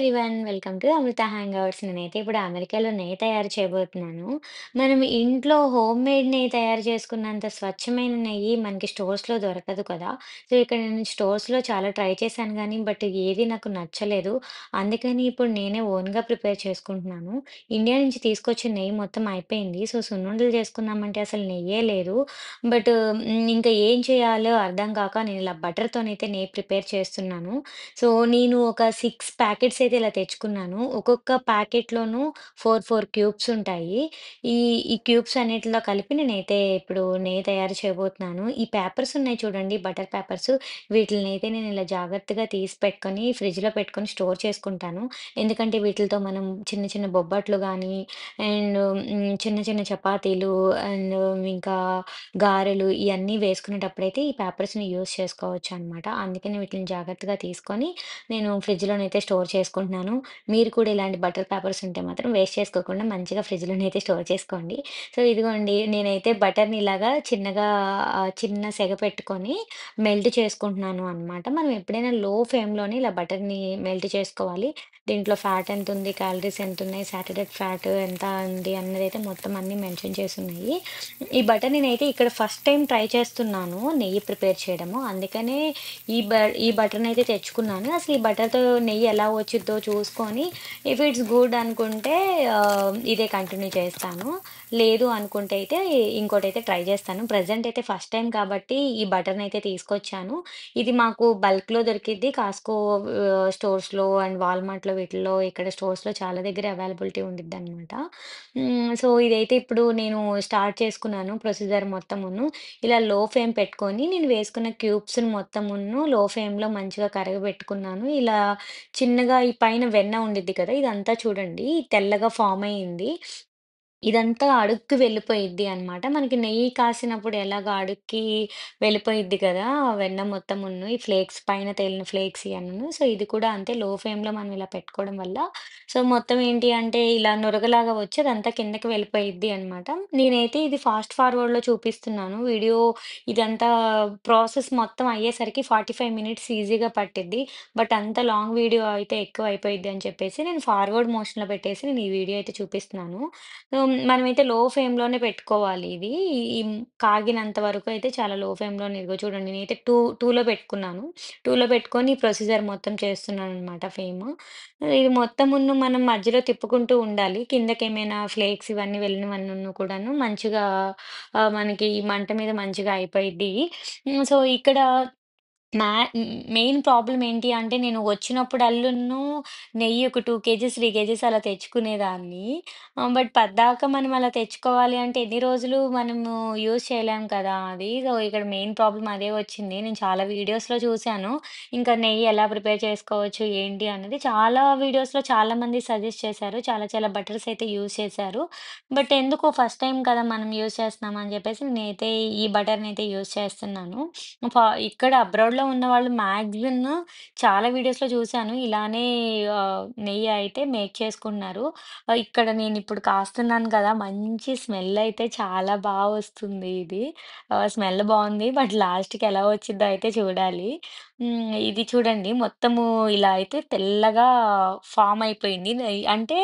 Everyone. Welcome to Amrita hangouts. నేనైతే ఇప్పుడు అమెరికాలో నెయ్యి తయారు చేయబోతున్నాను. మనం ఇంట్లో హోమ్‌మేడ్ నెయ్యి తయారు చేసుకున్నంత స్వచ్ఛమైన నెయ్యి మనకి స్టోర్స్‌లో దొరకదు కదా! సో, ఇక్కడ నేను స్టోర్స్‌లో చాలా ట్రై చేశాను గానీ, బట్ ఏది నాకు నచ్చలేదు. అందుకని ఇప్పుడు నేనే ఓన్‌గా ప్రిపేర్ చేసుకుంటున్నాను. ఇండియా నుంచి తీసుకొచ్చిన నెయ్యి మొత్తం అయిపోయింది. సో, సున్నుండలు చేసుకుందామంటే అసలు నెయ్యే లేదు. బట్ ఇంకా ఏం చేయాలో అర్థం కాక నేను ఇలా బటర్‌తోనైతే నెయ్యి ప్రిపేర్ చేస్తున్నాను. సో, నేను ఒక 6 ప్యాకెట్స్ అయితే ఇలా తెచ్చుకున్నాను. ఒక్కొక్క ప్యాకెట్‌లోనూ 4 క్యూబ్స్ ఉంటాయి. ఈ ఈ క్యూబ్స్ అన్నిటిలో కలిపి నేనైతే ఇప్పుడు నెయ్యి తయారు చేయబోతున్నాను. ఈ పేపర్స్ ఉన్నాయి చూడండి, బటర్ పేపర్స్. వీటిలనైతే నేను ఇలా జాగ్రత్తగా తీసి పెట్టుకొని ఫ్రిడ్జ్‌లో పెట్టుకొని స్టోర్ చేసుకుంటాను. ఎందుకంటే వీటిలతో మనం చిన్న చిన్న బొబ్బట్లు గానీ అండ్ చిన్న చిన్న చపాతీలు అండ్ ఇంకా గారెలు ఇయన్నీ వేసుకునేటప్పుడైతే ఈ పేపర్స్‌ని యూజ్ చేసుకోవచ్చనమాట. అందుకని వీటిని జాగ్రత్తగా తీసుకొని నేను ఫ్రిడ్జ్‌లోనైతే స్టోర్ చేసుకుంటున్నాను. మీరు కూడా ఇలాంటి బటర్ పేపర్స్ ఉంటే మాత్రం వేస్ట్ చేసుకోకుండా మంచిగా ఫ్రిడ్జ్‌లోనైతే స్టోర్ చేసుకోండి. సో, ఇదిగోండి నేనైతే బటర్‌ని ఇలాగా చిన్నగా చిన్న సెగ పెట్టుకొని మెల్ట్ చేసుకుంటున్నాను అనమాట. మనం ఎప్పుడైనా లో ఫ్లేమ్‌లోనే ఇలా బటర్‌ని మెల్ట్ చేసుకోవాలి. దీంట్లో ఫ్యాట్ ఎంతుంది, క్యాలరీస్ ఎంతున్నయి, సాచురేటెడ్ ఫ్యాట్ ఎంత ఉంది అన్నదైతే మొత్తం అన్నీ మెన్షన్ చేసున్నాయి. ఈ బటర్ నేనైతే ఇక్కడ ఫస్ట్ టైమ్ ట్రై చేస్తున్నాను నెయ్యి ప్రిపేర్ చేయడము. అందుకనే ఈ బ ఈ బటర్‌నయితే తెచ్చుకున్నాను. అసలు ఈ బటర్‌తో నెయ్యి ఎలా వచ్చిద్దో చూసుకొని ఇఫ్ ఇట్స్ గుడ్ అనుకుంటే ఇదే కంటిన్యూ చేస్తాను. లేదు అనుకుంటే అయితే ఇంకోటైతే ట్రై చేస్తాను. ప్రెజెంట్ అయితే ఫస్ట్ టైమ్ కాబట్టి ఈ బటర్‌నయితే తీసుకొచ్చాను. ఇది మాకు బల్క్‌లో దొరికిద్ది. కాస్కో స్టోర్స్‌లో అండ్ వాల్మార్ట్‌లో వీటిల్లో ఇక్కడ స్టోర్స్‌లో చాలా దగ్గర అవైలబిలిటీ ఉండిద్దనమాట. సో, ఇదైతే ఇప్పుడు నేను స్టార్ట్ చేసుకున్నాను ప్రొసీజర్ మొత్తమును. ఇలా లో ఫ్లేమ్ పెట్టుకొని నేను వేసుకున్న క్యూబ్స్‌ని మొత్తమును లో ఫ్లేమ్‌లో మంచిగా కరగబెట్టుకున్నాను. ఇలా చిన్నగా ఈ పైన వెన్న ఉండిద్ది కదా! ఇదంతా చూడండి తెల్లగా ఫార్మ్ అయింది. ఇదంతా అడుక్కి వెళ్ళిపోయిద్ది అనమాట. మనకి నెయ్యి కాసినప్పుడు ఎలాగా అడుక్కి వెళ్ళిపోయిద్ది కదా! వెన్న మొత్తమును, ఈ ఫ్లేక్స్ పైన తేలిన ఫ్లేక్స్ ఇయన్నీను. సో, ఇది కూడా అంతే లో ఫ్లేమ్‌లో మనం ఇలా పెట్టుకోవడం వల్ల సో, మొత్తం ఏంటి అంటే ఇలా నురగలాగా వచ్చి అదంతా కిందకి వెళ్ళిపోయిద్ది అనమాట. నేనైతే ఇది ఫాస్ట్ ఫార్వర్డ్‌లో చూపిస్తున్నాను. వీడియో ఇదంతా ప్రాసెస్ మొత్తం అయ్యేసరికి 45 మినిట్స్ ఈజీగా పట్టిద్ది. బట్ అంత లాంగ్ వీడియో అయితే ఎక్కువ అయిపోయిద్ది అని చెప్పేసి నేను ఫార్వర్డ్ మోషన్‌లో పెట్టేసి నేను ఈ వీడియో అయితే చూపిస్తున్నాను. మనమైతే లో ఫ్లేమ్‌లోనే పెట్టుకోవాలి ఇది. ఈ కాగినంత వరకు అయితే చాలా లో ఫ్లేమ్‌లోనే ఇదిగో చూడండి నేనైతే 2లో పెట్టుకున్నాను. 2లో పెట్టుకొని ఈ ప్రొసీజర్ మొత్తం చేస్తున్నాననమాట ఫ్లేము. ఇది మొత్తమును మనం మధ్యలో తిప్పుకుంటూ ఉండాలి. కిందకేమైనా ఫ్లేక్స్ ఇవన్నీ వెళ్ళినవన్నును కూడాను మంచిగా మనకి ఈ మంట మీద మంచిగా అయిపోయిద్ది. సో, ఇక్కడ మా మెయిన్ ప్రాబ్లమ్ ఏంటి అంటే, నేను వచ్చినప్పుడల్లును నెయ్యి ఒక 2 కేజీస్, 3 కేజీస్ అలా తెచ్చుకునేదాన్ని. బట్ పద్దాక మనం అలా తెచ్చుకోవాలి అంటే ఎన్ని రోజులు మనము యూజ్ చేయలేం కదా! అది. సో, ఇక్కడ మెయిన్ ప్రాబ్లమ్ అదే వచ్చింది. నేను చాలా వీడియోస్‌లో చూసాను. ఇంకా నెయ్యి ఎలా ప్రిపేర్ చేసుకోవచ్చు, ఏంటి అన్నది చాలా వీడియోస్‌లో చాలామంది సజెస్ట్ చేశారు. చాలా చాలా బటర్స్ అయితే యూజ్ చేశారు. బట్ ఎందుకో ఫస్ట్ టైమ్ కదా మనం యూజ్ చేస్తున్నాం అని చెప్పేసి నేనైతే ఈ బటర్‌నైతే యూజ్ చేస్తున్నాను. ఫ ఇక్కడ అబ్రాడ్‌లో ఉన్నవాళ్ళు మాక్సిమం చాలా వీడియోస్‌లో చూసాను. ఇలానే నెయ్యి అయితే మేక్ చేసుకుంటున్నారు. ఇక్కడ నేనిప్పుడు కాస్తున్నాను కదా! మంచి స్మెల్ అయితే చాలా బా వస్తుంది ఇది. స్మెల్ బావుంది. బట్ లాస్ట్‌కి ఎలా వచ్చిద్దో అయితే చూడాలి. ఇది చూడండి మొత్తము ఇలా అయితే తెల్లగా ఫార్మ్ అయిపోయింది. అంటే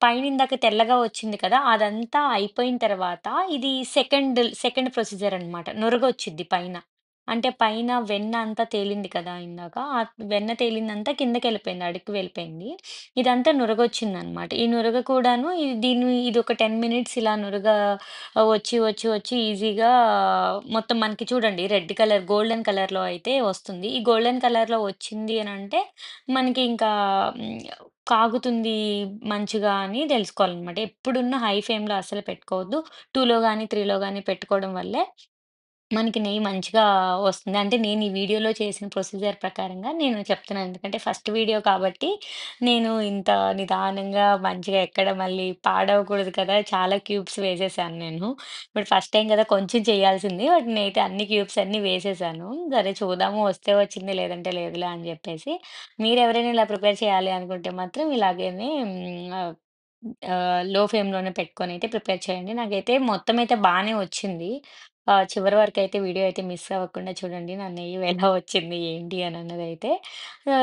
పైన ఇందాక తెల్లగా వచ్చింది కదా! అదంతా అయిపోయిన తర్వాత ఇది సెకండ్ ప్రొసీజర్ అనమాట. నురగొచ్చిద్ది పైన. అంటే పైన వెన్న అంతా తేలింది కదా ఇందాక. ఆ వెన్న తేలిందంతా కిందకెళ్ళిపోయింది. అడుక్కి వెళ్ళిపోయింది. ఇదంతా నురగొచ్చిందనమాట. ఈ నురగ కూడాను ఇదొక 10 మినిట్స్ ఇలా నురగ వచ్చి ఈజీగా మొత్తం మనకి చూడండి రెడ్ కలర్, గోల్డెన్ కలర్‌లో అయితే వస్తుంది. ఈ గోల్డెన్ కలర్‌లో వచ్చింది అనంటే మనకి ఇంకా హ్మ్, కాగుతుంది మంచిగా అని తెలుసుకోవాలనమాట. ఎప్పుడున్న హై ఫ్లేమ్‌లో అస్సలు పెట్టుకోవద్దు. 2లో గాని, 3లో గాని పెట్టుకోవడం వల్లే మనకి నెయ్యి మంచిగా వస్తుంది. అంటే నేను ఈ వీడియోలో చేసిన ప్రొసీజర్ ప్రకారంగా నేను చెప్తున్నాను. ఎందుకంటే ఫస్ట్ వీడియో కాబట్టి నేను ఇంత నిదానంగా మంచిగా ఎక్కడ మళ్ళీ పాడవకూడదు కదా! చాలా క్యూబ్స్ వేసేసాను నేను. బట్ ఫస్ట్ టైమ్ కదా! కొంచెం చేయాల్సింది. బట్ నేనైతే అన్ని క్యూబ్స్ అన్నీ వేసేసాను. సరే చూద్దాము వస్తే వచ్చింది లేదంటే లేదులే అని చెప్పేసి. మీరెవరైనా ఇలా ప్రిపేర్ చేయాలి అనుకుంటే మాత్రం ఇలాగేనే లో ఫ్లేమ్‌లోనే పెట్టుకొనైతే ప్రిపేర్ చేయండి. నాకైతే మొత్తం అయితే బానే వచ్చింది. చివరి వరకైతే వీడియో అయితే మిస్ అవ్వకుండా చూడండి. నా నెయ్యి ఎలా వచ్చింది, ఏంటి అని అన్నదైతే.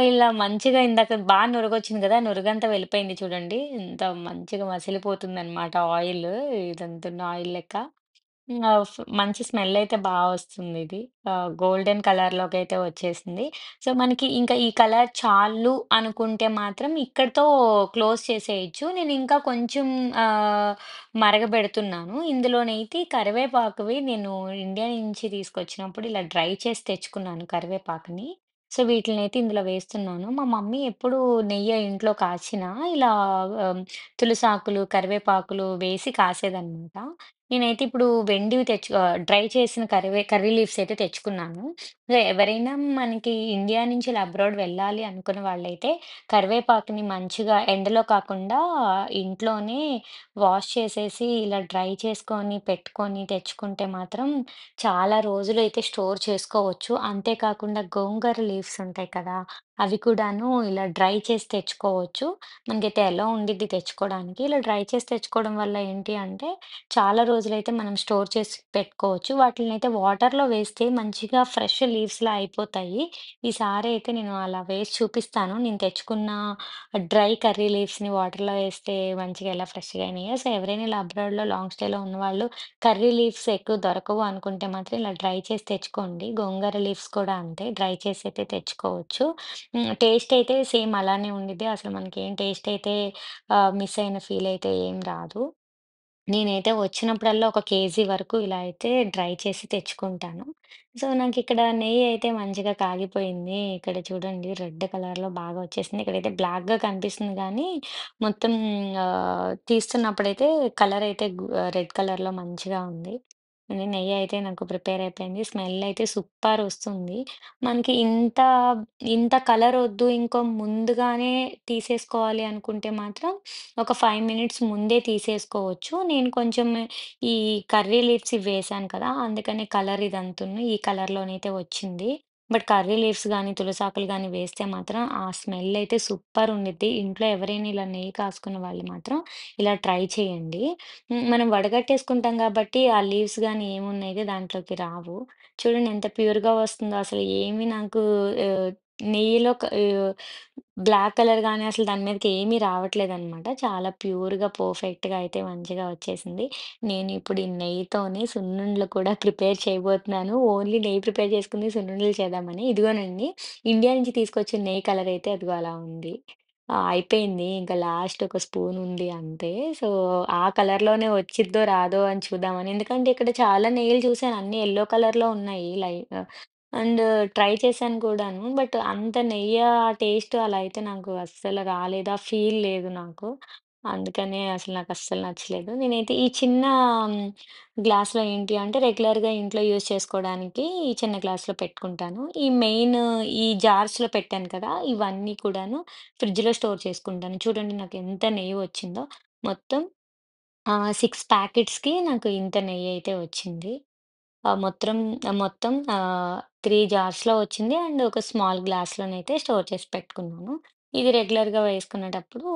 ఇలా మంచిగా ఇందాక నురుగొచ్చింది కదా! నురుగంతా వెళ్ళిపోయింది చూడండి. ఎంత మంచిగా మసిలిపోతుందనమాట ఆయిల్. ఇదంతున్న ఆయిల్ లెక్క. మంచి స్మెల్ అయితే వస్తుందిది. గోల్డెన్ కలర్‌లోకైతే వచ్చేసింది. సో, మనకి ఇంకా ఈ కలర్ చాలు అనుకుంటే మాత్రం ఇక్కడితో క్లోజ్ చేసేయొచ్చు. నేనింకా కొంచెం ఆహ్, మరగబెడుతున్నాను. ఇందులోనైతే కరివేపాకువి నేను ఇండియా నుంచి తీసుకొచ్చినప్పుడు ఇలా డ్రై చేసి తెచ్చుకున్నాను కరివేపాకుని. సో, వీటిలనైతే ఇందులో వేస్తున్నాను. మా మమ్మీ ఎప్పుడు నెయ్యి ఇంట్లో కాచినా ఇలా తులసాకులు, కరివేపాకులు వేసి కాసేదనమాట. నేనైతే ఇప్పుడు డ్రై చేసిన కర్రీ లీవ్స్ అయితే తెచ్చుకున్నాను. సో, ఎవరైనా మనకి ఇండియా నుంచి ఇలా అబ్రాడ్ వెళ్ళాలి అనుకున్న వాళ్ళైతే కరివేపాకుని మంచిగా ఎండలో కాకుండా ఇంట్లోనే వాష్ చేసేసి ఇలా డ్రై చేసుకొని, పెట్టుకొని తెచ్చుకుంటే మాత్రం చాలా రోజులైతే స్టోర్ చేసుకోవచ్చు. అంతే కాకుండా గోంగూర లీవ్స్ ఉంటాయి కదా! అవి కూడాను ఇలా డ్రై చేసి తెచ్చుకోవచ్చు. మనకైతే ఎలా ఉండిద్ది తెచ్చుకోవడానికి. ఇలా డ్రై చేసి తెచ్చుకోవడం వల్ల ఏంటి అంటే చాలా రోజులైతే మనం స్టోర్ చేసి పెట్టుకోవచ్చు. వాటిలనైతే వాటర్‌లో వేస్తే మంచిగా ఫ్రెష్ లీవ్స్‌లా అయిపోతాయి. ఈసారి అయితే నేను అలా వేసి చూపిస్తాను. నేను తెచ్చుకున్న డ్రై కర్రీ లీవ్స్‌ని వాటర్‌లో వేస్తే మంచిగా ఎలా ఫ్రెష్‌గా అయినాయో. సో, ఎవరైనా ఇలా అబ్రాడ్‌లో లాంగ్ స్టేలో ఉన్నవాళ్ళు కర్రీ లీవ్స్ ఎక్కువ దొరకవు అనుకుంటే మాత్రం ఇలా డ్రై చేసి తెచ్చుకోండి. గోంగూర లీవ్స్ కూడా అంతే డ్రై చేసి అయితే తెచ్చుకోవచ్చు. టేస్ట్ అయితే సేమ్ అలానే ఉండిద్ది. అసలు మనకేం టేస్ట్ అయితే మిస్ అయిన ఫీల్ అయితే ఏం రాదు. నేనైతే వచ్చినప్పుడల్లా ఒక కేజీ వరకు ఇలా అయితే డ్రై చేసి తెచ్చుకుంటాను. సో, నాకిక్కడ నెయ్యి అయితే మంచిగా కాగిపోయింది. ఇక్కడ చూడండి రెడ్ కలర్‌లో బాగా వచ్చేసింది. ఇక్కడైతే బ్లాక్‌గా కనిపిస్తుంది గానీ, మొత్తం తీస్తున్నప్పుడైతే కలర్ అయితే రెడ్ కలర్‌లో మంచిగా ఉంది. నెయ్యి అయితే నాకు ప్రిపేర్ అయిపోయింది. స్మెల్ అయితే సూపర్ వస్తుంది. మనకి ఇంత కలర్ వద్దు, ఇంకో ముందుగానే తీసేసుకోవాలి అనుకుంటే మాత్రం ఒక 5 మినిట్స్ ముందే తీసేసుకోవచ్చు. నేను కొంచెం ఈ కర్రీ లీవ్స్ ఇవి వేశాను కదా! అందుకని కలర్ ఇదంతును ఈ కలర్‌లోనైతే వచ్చింది. బట్ కర్రీ లీవ్స్ గానీ, తులసాకులు గానీ వేస్తే మాత్రం ఆ స్మెల్ అయితే సూపర్ ఉండిద్ది. ఇంట్లో ఎవరైనా ఇలా నెయ్యి కాసుకున్న వాళ్ళు మాత్రం ఇలా ట్రై చేయండి. మనం వడగట్టేసుకుంటాం కాబట్టి ఆ లీవ్స్ గానీ ఏమున్నాయితే దాంట్లోకి రావు. చూడండి ఎంత ప్యూర్‌గా వస్తుందో అసలు ఏమి నాకు ఆహ్, నెయ్యిలో బ్లాక్ కలర్ గాని అసలు దాని మీదకి ఏమీ రావట్లేదనమాట. చాలా ప్యూర్‌గా, పర్ఫెక్ట్‌గా అయితే మంచిగా వచ్చేసింది. నేను ఇప్పుడు ఈ నెయ్యితోని సున్నుండలు కూడా ప్రిపేర్ చేయబోతున్నాను. ఓన్లీ నెయ్యి ప్రిపేర్ చేసుకుంది సున్నుండలు చేద్దామని. ఇదిగోనండి ఇండియా నుంచి తీసుకొచ్చిన నెయ్యి కలర్ అయితే అదిగో అలా ఉంది. అయిపోయింది. ఇంకా లాస్ట్ ఒక స్పూన్ ఉంది అంతే. సో, ఆ కలర్‌లోనే వచ్చిద్దో రాదో అని చూద్దామని. ఎందుకంటే ఇక్కడ చాలా నెయ్యిలు చూసాను అన్నీ యెల్లో కలర్‌లో ఉన్నాయి. అండ్ ట్రై చేశాను కూడాను. బట్ అంత నెయ్య టేస్ట్ అలా అయితే నాకు అస్సలు రాలేదు. ఆ ఫీల్ లేదు నాకు. అందుకనే అసలు నాకస్సలు నచ్చలేదు. నేనైతే ఈ చిన్న హ్మ్, గ్లాస్‌లో ఏంటి అంటే రెగ్యులర్‌గా ఇంట్లో యూజ్ చేసుకోవడానికి ఈ చిన్న గ్లాస్‌లో పెట్టుకుంటాను. ఈ జార్స్‌లో పెట్టాను కదా! ఇవన్నీ కూడాను ఫ్రిడ్జ్‌లో స్టోర్ చేసుకుంటాను. చూడండి నాకెంత నెయ్యి వచ్చిందో. మొత్తం 6 ప్యాకెట్స్‌కి నాకు ఇంత నెయ్యయితే వచ్చింది. మొత్తం 3 జార్స్‌లో వచ్చింది. అండ్ ఒక స్మాల్ గ్లాస్‌లోనైతే స్టోర్ చేసి పెట్టుకున్నాను. ఇది రెగ్యులర్‌గా వేసుకునేటప్పుడు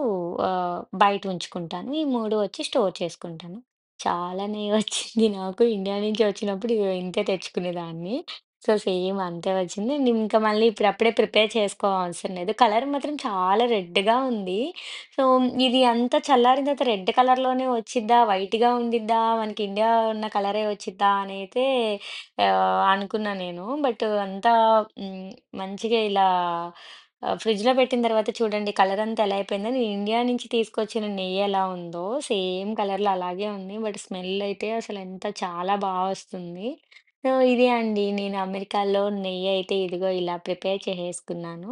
బయట ఉంచుకుంటాను. ఈ 3 వచ్చి స్టోర్ చేసుకుంటాను. చాలా నెయ్యొచ్చింది నాకు. ఇండియా నుంచి వచ్చినప్పుడు ఇంతే తెచ్చుకునేదాన్ని. సో, సేమ్ అంతే వచ్చింది. అండ్ ఇంకా మళ్ళీ ఇప్పుడప్పుడే ప్రిపేర్ చేసుకోవసరం లేదు. కలర్ మాత్రం చాలా రెడ్‌గా ఉంది. సో, ఇది అంతా చల్లారిన తర్వాత రెడ్ కలర్‌లోనే వచ్చిద్దా? వైట్‌గా ఉండిద్దా? మనకి ఇండియా ఉన్న కలరే వచ్చిద్దా? అనైతే అనుకున్నా నేను. బట్ అంతా హ్మ్. మంచిగా ఇలా ఫ్రిడ్జ్‌లో పెట్టిన తర్వాత చూడండి కలర్ అంతా ఎలా అయిపోయిందో. నేను ఇండియా నుంచి తీసుకొచ్చిన నెయ్యి ఎలా ఉందో సేమ్ కలర్‌లో అలాగే ఉంది. బట్ స్మెల్ అయితే అసలు చాలా వస్తుంది. సో, ఇదే అండి నేను అమెరికాలో నెయ్యి అయితే ఇదిగో ఇలా ప్రిపేర్ చేసేసుకున్నాను.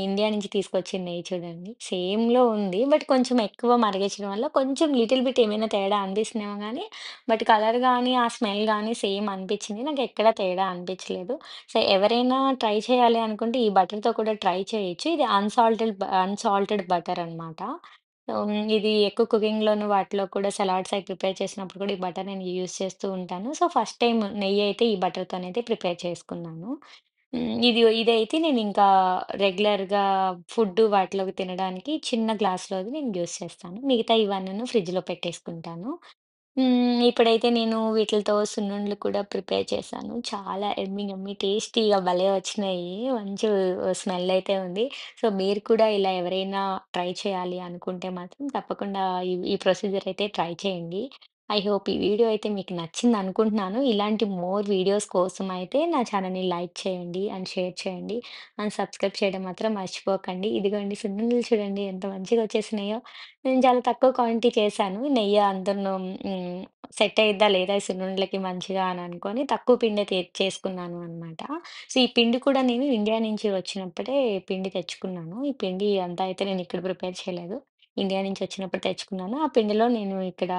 ఇండియా నుంచి తీసుకొచ్చిన నెయ్యి చూడండి. సేమ్‌లో ఉంది. బట్ కొంచెం ఎక్కువ మరిగించడం వల్ల కొంచెం లిటిల్ బిట్ ఏమైనా తేడా అనిపిస్తుందేమో గానీ, బట్ కలర్ గానీ, ఆ స్మెల్ గానీ సేమ్ అనిపిచ్చింది. నాకెక్కడ తేడా అనిపిచ్చలేదు. సో, ఎవరైనా ట్రై చేయాలి అనుకుంటే ఈ బటర్‌తో కూడా ట్రై చేయొచ్చు. ఇది అన్సాల్టెడ్ బటర్ అనమాట. ఇది ఎక్కువ కుకింగ్‌లోను వాటిలో కూడా సలాడ్స్ అయి ప్రిపేర్ చేసినప్పుడు కూడా ఈ బటర్ నేను యూజ్ చేస్తూ ఉంటాను. సో, ఫస్ట్ టైమ్ నెయ్యయితే ఈ బటర్‌తోనైతే ప్రిపేర్ చేసుకున్నాను. ఇదైతే నేనింకా రెగ్యులర్‌గా వాటిలోకి తినడానికి చిన్న గ్లాస్‌లోది నేను యూజ్ చేస్తాను. మిగతా ఇవన్నీను ఫ్రిడ్జ్‌లో పెట్టేసుకుంటాను. ఇప్పుడైతే నేను వీటిలతో సున్నుండలు కూడా ప్రిపేర్ చేశాను. చాలా యమ్మీ యమ్మీ టేస్టీగా భలే వచ్చినాయి. మంచి స్మెల్ అయితే ఉంది. సో, మీరు కూడా ఇలా ఎవరైనా ట్రై చేయాలి అనుకుంటే మాత్రం తప్పకుండా ఈ ప్రొసీజర్ అయితే ట్రై చేయండి. ఐ హోప్ ఈ వీడియో అయితే మీకు నచ్చిందనుకుంటున్నాను. ఇలాంటి మోర్ వీడియోస్ కోసం అయితే నా ఛానల్‌ని లైక్ చేయండి అండ్ షేర్ చేయండి. అండ్ సబ్స్క్రైబ్ చేయడం మాత్రం మర్చిపోకండి. ఇదిగోండి సున్నుండలు చూడండి ఎంత మంచిగా వచ్చేసినాయో. నేను చాలా తక్కువ క్వాంటిటీ చేశాను. నెయ్యి అందులో సెట్ అయ్యిద్దా లేదా ఈ సున్నుండలకి మంచిగా అని అనుకోని తక్కువ పిండే చేసుకున్నాను అనమాట. సో, ఈ పిండి కూడా నేను ఇండియా నుంచి వచ్చినప్పుడే పిండి తెచ్చుకున్నాను. ఈ పిండి అంతా అయితే నేను ఇక్కడ ప్రిపేర్ చేయలేదు. ఇండియా నుంచి వచ్చినప్పుడు తెచ్చుకున్నాను. ఆ పిండిలో నేను ఇక్కడ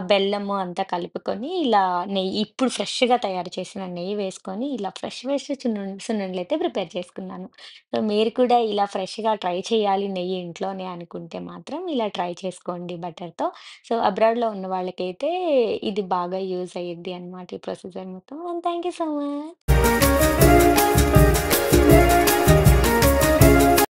బెల్లము అంతా కలుపుకొని ఇలా నెయ్యి ఇప్పుడు ఫ్రెష్‌గా తయారు చేసిన నెయ్యి వేసుకొని ఇలా ఫ్రెష్ సున్నుండలైతే ప్రిపేర్ చేసుకున్నాను. సో, మీరు కూడా ఇలా ఫ్రెష్‌గా ట్రై చేయాలి నెయ్యి ఇంట్లోనే అనుకుంటే మాత్రం ఇలా ట్రై చేసుకోండి బటర్‌తో. సో, అబ్రాడ్‌లో ఉన్న వాళ్ళకైతే ఇది బాగా యూజ్ అయ్యిద్ది అనమాట ఈ ప్రొసీజర్ మొత్తం. And thank you so much.